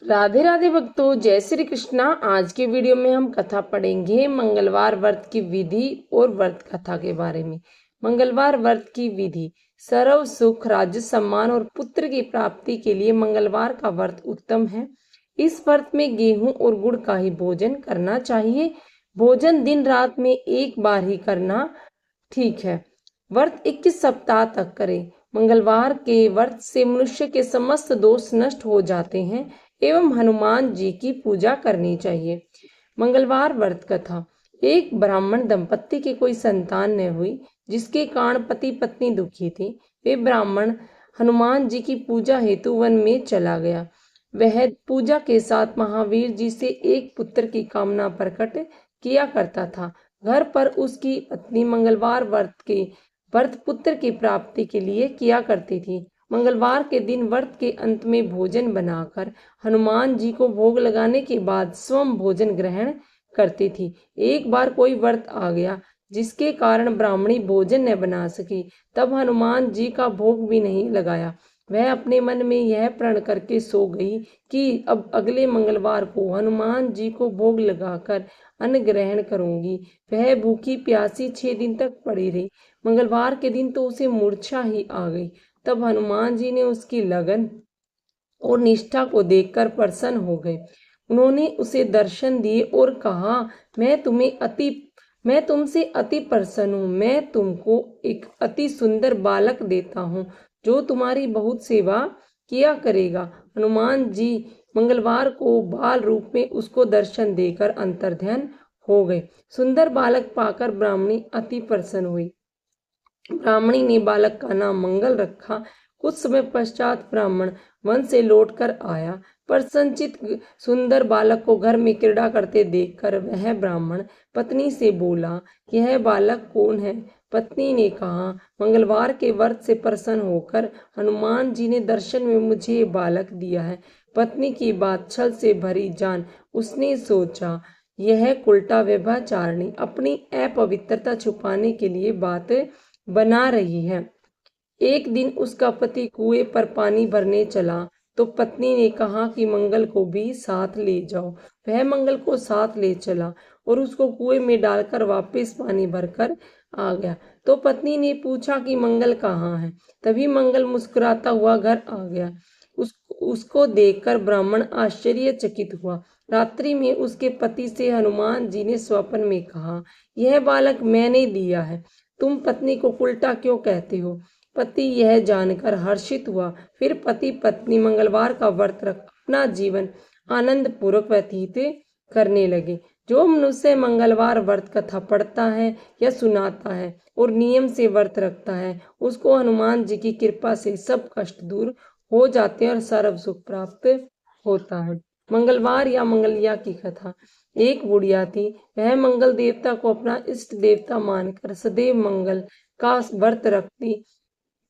राधे राधे भक्तों, जय श्री कृष्णा। आज के वीडियो में हम कथा पढ़ेंगे मंगलवार व्रत की विधि और व्रत कथा के बारे में। मंगलवार व्रत की विधि। सर्व सुख, राज्य सम्मान और पुत्र की प्राप्ति के लिए मंगलवार का व्रत उत्तम है। इस व्रत में गेहूं और गुड़ का ही भोजन करना चाहिए। भोजन दिन रात में एक बार ही करना ठीक है। व्रत 21 सप्ताह तक करें। मंगलवार के व्रत से मनुष्य के समस्त दोष नष्ट हो जाते हैं एवं हनुमान जी की पूजा करनी चाहिए। मंगलवार व्रत कथा। एक ब्राह्मण दंपत्ति की कोई संतान न हुई, जिसके कारण पति पत्नी दुखी थे। वे ब्राह्मण हनुमान जी की पूजा हेतु वन में चला गया। वह पूजा के साथ महावीर जी से एक पुत्र की कामना प्रकट किया करता था। घर पर उसकी पत्नी मंगलवार व्रत पुत्र की प्राप्ति के लिए किया करती थी। मंगलवार के दिन व्रत के अंत में भोजन बनाकर हनुमान जी को भोग लगाने के बाद स्वयं भोजन ग्रहण करती थी। एक बार कोई व्रत आ गया जिसके कारण ब्राह्मणी भोजन न बना सकी, तब हनुमान जी का भोग भी नहीं लगाया। वह अपने मन में यह प्रण करके सो गई कि अब अगले मंगलवार को हनुमान जी को भोग लगाकर अन्न ग्रहण करूंगी। वह भूखी प्यासी 6 दिन तक पड़ी रही। मंगलवार के दिन तो उसे मूर्छा ही आ गई। तब हनुमान जी ने उसकी लगन और निष्ठा को देखकर प्रसन्न हो गए। उन्होंने उसे दर्शन दिए और कहा, मैं तुमसे अति प्रसन्न हूँ। मैं तुमको एक अति सुंदर बालक देता हूँ जो तुम्हारी बहुत सेवा किया करेगा। हनुमान जी मंगलवार को बाल रूप में उसको दर्शन देकर अंतर्ध्यान हो गए। सुंदर बालक पाकर ब्राह्मणी अति प्रसन्न हुई। ब्राह्मणी ने बालक का नाम मंगल रखा। कुछ समय पश्चात ब्राह्मण वन से लौटकर आया। प्रसन्नचित सुंदर बालक को घर में क्रीड़ा करते देखकर वह ब्राह्मण पत्नी से बोला, यह बालक कौन है? पत्नी ने कहा, मंगलवार के व्रत से प्रसन्न होकर हनुमान जी ने दर्शन में मुझे ये बालक दिया है। पत्नी की बात छल से भरी जान उसने सोचा, यह कुलटा व्यभिचारिणी अपनी अपवित्रता छुपाने के लिए बात बना रही है। एक दिन उसका पति कुएं पर पानी भरने चला तो पत्नी ने कहा कि मंगल को भी साथ ले जाओ। वह मंगल को साथ ले चला और उसको कुएं में डालकर वापस पानी भरकर आ गया। तो पत्नी ने पूछा कि मंगल कहाँ है? तभी मंगल मुस्कुराता हुआ घर आ गया। उसको देखकर ब्राह्मण आश्चर्यचकित हुआ। रात्रि में उसके पति से हनुमान जी ने स्वप्न में कहा, यह बालक मैंने दिया है। तुम पत्नी को उल्टा क्यों कहते हो? पति यह जानकर हर्षित हुआ। फिर पति पत्नी मंगलवार का व्रत रख अपना जीवन आनंद पूर्वक व्यतीत करने लगे। जो मनुष्य मंगलवार व्रत कथा पढ़ता है या सुनाता है और नियम से व्रत रखता है, उसको हनुमान जी की कृपा से सब कष्ट दूर हो जाते हैं और सर्व सुख प्राप्त होता है। मंगलवार या मंगलिया की कथा। एक बुढ़िया थी। वह मंगल देवता को अपना इष्ट देवता मानकर सदैव मंगल का व्रत रखती,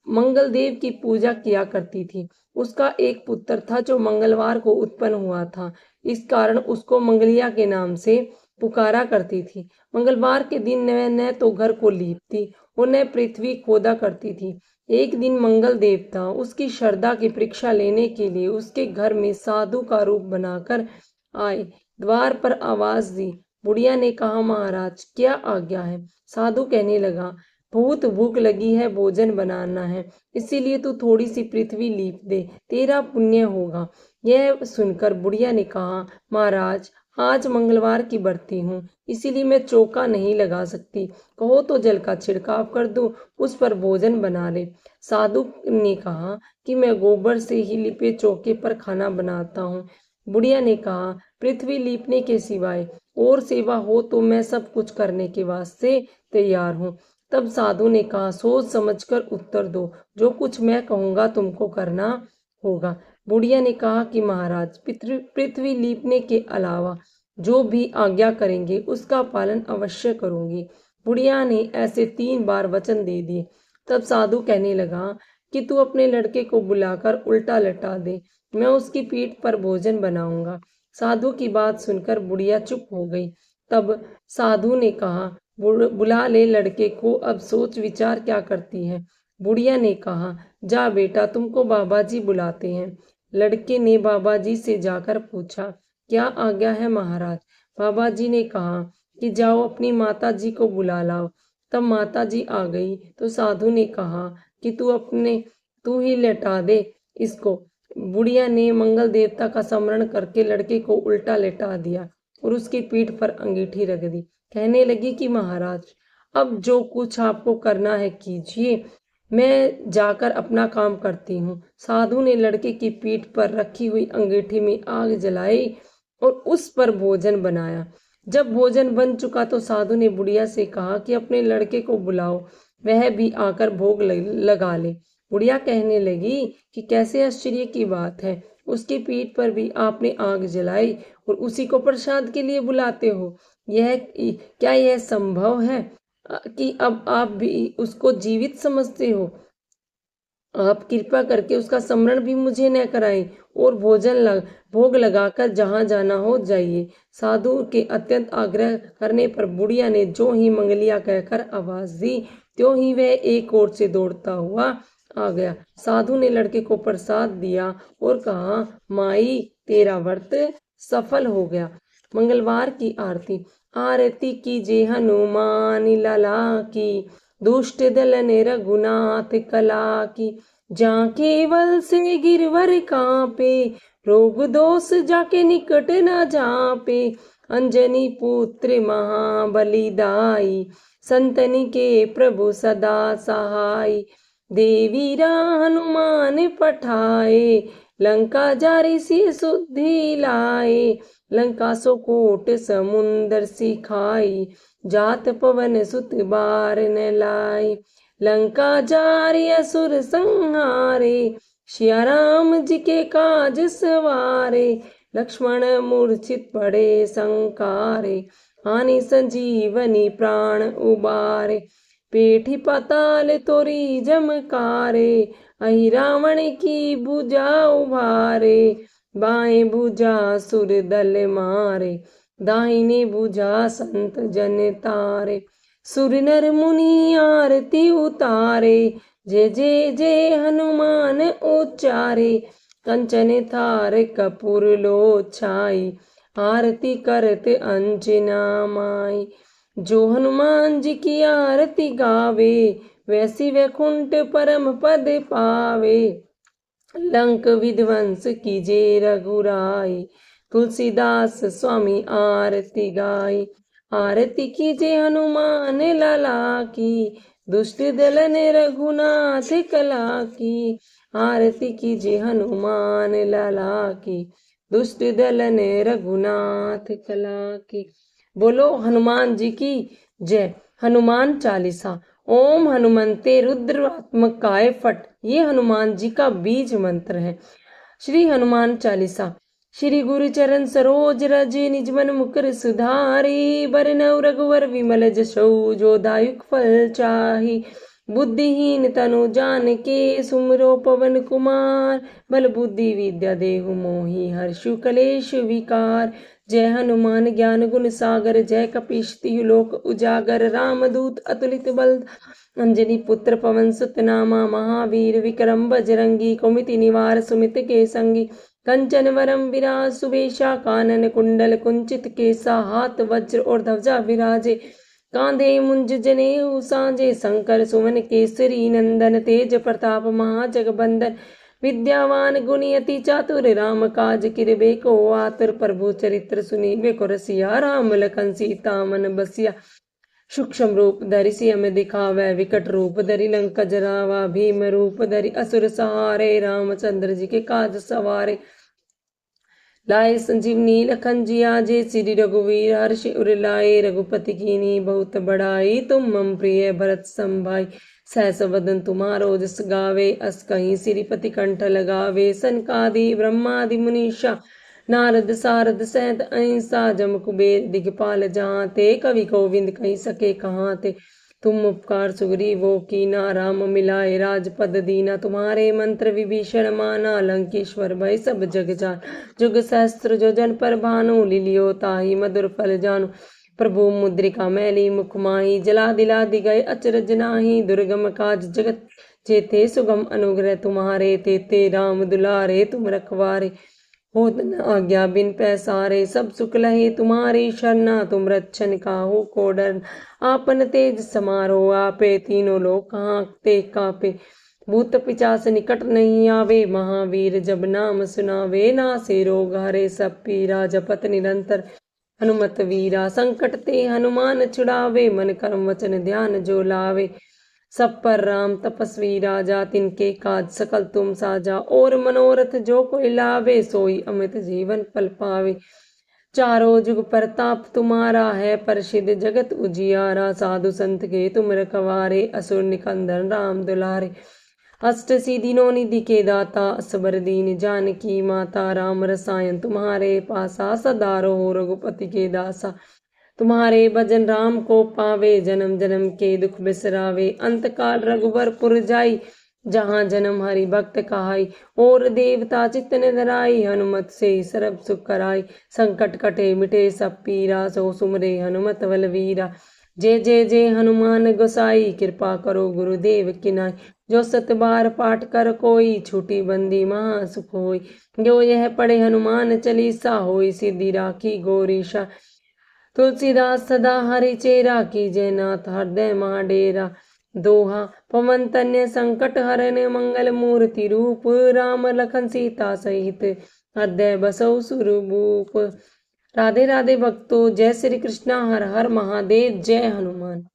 मंगल देव की पूजा किया करती थी। उसका एक पुत्र था जो मंगलवार को उत्पन्न हुआ था। इस कारण उसको मंगलिया के नाम से पुकारा करती थी। मंगलवार के दिन वह न तो घर को लीपती और न पृथ्वी खोदा करती थी। एक दिन मंगल देवता उसकी श्रद्धा की परीक्षा लेने के लिए उसके घर में साधु का रूप बनाकर आए। द्वार पर आवाज दी। बुढ़िया ने कहा, महाराज क्या आज्ञा है? साधु कहने लगा, बहुत भूख लगी है, भोजन बनाना है, इसीलिए तू थोड़ी सी पृथ्वी लीप दे, तेरा पुण्य होगा। यह सुनकर बुढ़िया ने कहा, महाराज आज मंगलवार की बरती हूँ, इसीलिए मैं चौका नहीं लगा सकती। कहो तो जल का छिड़काव कर दूं, उस पर भोजन बना ले। साधु ने कहा कि मैं गोबर से ही लिपे चौके पर खाना बनाता हूँ। बुढ़िया ने कहा, पृथ्वी लीपने के सिवाय और सेवा हो तो मैं सब कुछ करने के वास्ते तैयार हूँ। तब साधु ने कहा, सोच समझकर उत्तर दो, जो कुछ मैं कहूँगा तुमको करना होगा। बुढ़िया ने कहा कि महाराज पृथ्वी लीपने के अलावा जो भी आज्ञा करेंगे उसका पालन अवश्य करूंगी। बुढ़िया ने ऐसे 3 बार वचन दे दिए। तब साधु कहने लगा कि तू अपने लड़के को बुलाकर उल्टा लटा दे, मैं उसकी पीठ पर भोजन बनाऊंगा। साधु की बात सुनकर बुढ़िया चुप हो गई। तब साधु ने कहा, बुला ले लड़के को, अब सोच विचार क्या करती है। बुढ़िया ने कहा, जा बेटा, तुमको बाबा जी बुलाते हैं। लड़के ने बाबा जी से जाकर पूछा, क्या आज्ञा है महाराज? बाबा जी ने कहा कि जाओ अपनी माता जी को बुला लाओ। तब माता जी आ गई तो साधु ने कहा कि तू ही लेटा दे इसको। बुढ़िया ने मंगल देवता का स्मरण करके लड़के को उल्टा लेटा दिया और उसकी पीठ पर अंगीठी रख दी। कहने लगी कि महाराज, अब जो कुछ आपको करना है कीजिए, मैं जाकर अपना काम करती हूँ। साधु ने लड़के की पीठ पर रखी हुई अंगीठी में आग जलाई और उस पर भोजन बनाया। जब भोजन बन चुका तो साधु ने बुढ़िया से कहा कि अपने लड़के को बुलाओ, वह भी आकर भोग लगा ले। बुढ़िया कहने लगी कि कैसे आश्चर्य की बात है, उसकी पीठ पर भी आपने आग जलाई और उसी को प्रसाद के लिए बुलाते हो। क्या यह संभव है कि अब आप भी उसको जीवित समझते हो? आप कृपा करके उसका स्मरण भी मुझे न कराएं और भोग लगाकर जहां जाना हो जाइए। साधु के अत्यंत आग्रह करने पर बुढ़िया ने जो ही मंगलिया कहकर आवाज दी, त्यों ही वह एक ओर से दौड़ता हुआ आ गया। साधु ने लड़के को प्रसाद दिया और कहा, माई तेरा व्रत सफल हो गया। मंगलवार की आरती। आरती कीजे हनुमान लला की, दुष्ट दल ने रघुनाथ कला की। जहाँ केवल से गिरवर कांपे, रोग दोष जाके निकट न जापे। अंजनी पुत्र महाबली दाई, संतनि के प्रभु सदा सहाय। देवीरा हनुमान पठाए, लंका जारी सी सुधि लाए। लंका सो कोट समुंदर सिखाई, जात पवन सुत बार न लाई। लंका जारी असुर संहारे, सिया राम जी के काज सवारे। लक्ष्मण मूर्छित पड़े संकारे, आनी संजीवनी प्राण उबारे। पेठी पाताल तोरी जमकारे, अहि रावण की भुजा उभारे। बाएं भुजा सुर दल मारे, दाहिने भुजा संत जन तारे। सुर नर मुनि आरती उतारे, जय जय जय हनुमान उच्चारे। कंचन थार कपूर लो छाई, आरती करत अंजना माई। जो हनुमान जी की आरती गावे, वैसी वैकुंठ परम पद पावे। लंक विध्वंस कीजे रघुराई, तुलसीदास स्वामी आरती गाई। आरती कीजे हनुमान लला की, दुष्ट दल ने रघुनाथ कला की। आरती कीजे हनुमान लला की, दुष्ट दल ने रघुनाथ कला की। बोलो हनुमान जी की जय। हनुमान चालीसा। ओम हनुमंते रुद्रात्मकाय फट, ये हनुमान जी का बीज मंत्र है। श्री हनुमान चालीसा। श्री गुरु चरण सरोज रज, निजमन मुकर सुधारी। बरनउँ रघुवर विमल जसौ, जो दायुक फल चाही। बुद्धिहीन तनु जान के, सुमरो पवन कुमार। बल बुद्धि विद्या देहु मोहि, हर्षु कलेश विकार। जय हनुमान ज्ञान गुण सागर, जय कपीश तिहु लोक उजागर। रामदूत अतुलित बल, अंजनी पुत्र पवन सुत नामा। महावीर विक्रम बजरंगी, कुमति निवार सुमित के संगी। कंचन वरम विराज सुबेशा, कानन कुंडल कुंचित केसा। हाथ वज्र और ध्वजा विराजे, कांधे मुंज जनेऊ साजे। शंकर सुमन केसरी नंदन, तेज प्रताप महाजगबंदन। विद्यावान गुणी अति चातुर, राम काज किरबे को आतुर। प्रभु चरित्र सुनीबे को रसिया, राम लखन सीता मन बसिया। सूक्ष्म रूप धरि सियम दिखावै, विकट रूप धरि लंका जरावा। भीम रूप धरि असुर सहारे, रामचंद्र जी के काज सवारे। लाए संजीवनी लखन जियाजे, श्री रघुवीर हर्षि उर लाए। रघुपति कीन्ही बहुत बड़ाई, तुम मम प्रिय भरत सम भाई। सहस वदन तुम्हारो जस गावे, अस कहीं श्रीपति कंठ लगावे। सनकादि ब्रह्मादि मुनीषा, नारद सारद सहित अहिंसा। जम कुबेर दिगपाल जहाते, कवि गोविंद कही सके कहाते। तुम उपकार सुग्रीवो कीना, राम मिलाए राजपद दीना। तुम्हारे मंत्र विभीषण माना, लंकेश्वर भय सब जग जान। जुग सहस्त्र जो जन पर भानु, लिलियो ताहि मधुर फल जानु। प्रभु मुद्रिका मैली मुख माही, जला दिला दी गए अचरज नाही। दुर्गम काज जगत जेते सुगम अनुग्रह तुम्हारे, तेते राम दुलारे तुम रखवारे। होत न आज्ञा बिन पैसारे, सब सुख लहे तुम्हारे शरणा, तुम रक्षन काहू को डर। आपन तेज समारो आपे, तीनों लोक कांपते कापे। भूत पिचास निकट नहीं आवे, महावीर जब नाम सुनावे। नासे रोग हरे सब पीरा, जपत निरंतर हनुमत वीरा। संकट ते हनुमान छुड़ावे, मन कर्म वचन ध्यान जो लावे। सब पर राम तपस्वी राजा, तिनके काज सकल तुम साजा। और मनोरथ जो कोई लावे, सोई अमित जीवन पल पावे। चारों जुग प्रताप तुम्हारा है, प्रसिद्ध जगत उजियारा। साधु संत के तुम रखवारे, असुर निकंदन राम दुलारे। अष्ट सिद्धि नौ निधि के दाता, असबर दीन जानकी माता। राम रसायन तुम्हारे पासा, सदा रहो रघुपति के दासा। तुम्हारे भजन राम को पावे, जन्म जन्म के दुख बिसरावे। अंत काल रघुवर जाई, जहाँ जन्म हरि भक्त कहाई। और देवता चित्त न धराई, हनुमत से सर्व सुख कराई। संकट कटे मिटे सब पीरा, सो सुमरे हनुमत बलवीरा। जय जय जय हनुमान गोसाई, कृपा करो गुरुदेव की नाई। जो सत बार पाठ कर कोई, छूटी बंदी महा सुख होई। जो यह पढ़े हनुमान चालीसा, होई सिद्धि राखी गौरीशा। तुलसीदास सदा हरि चेरा, की जयनाथ हृदय महाडेरा। दोहा पवन तन्य संकट हरन, मंगल मूर्ति रूप। राम लखन सीता सहित, हृदय बसौ सुरभूप। राधे राधे भक्तों, जय श्री कृष्णा, हर हर महादेव, जय हनुमान।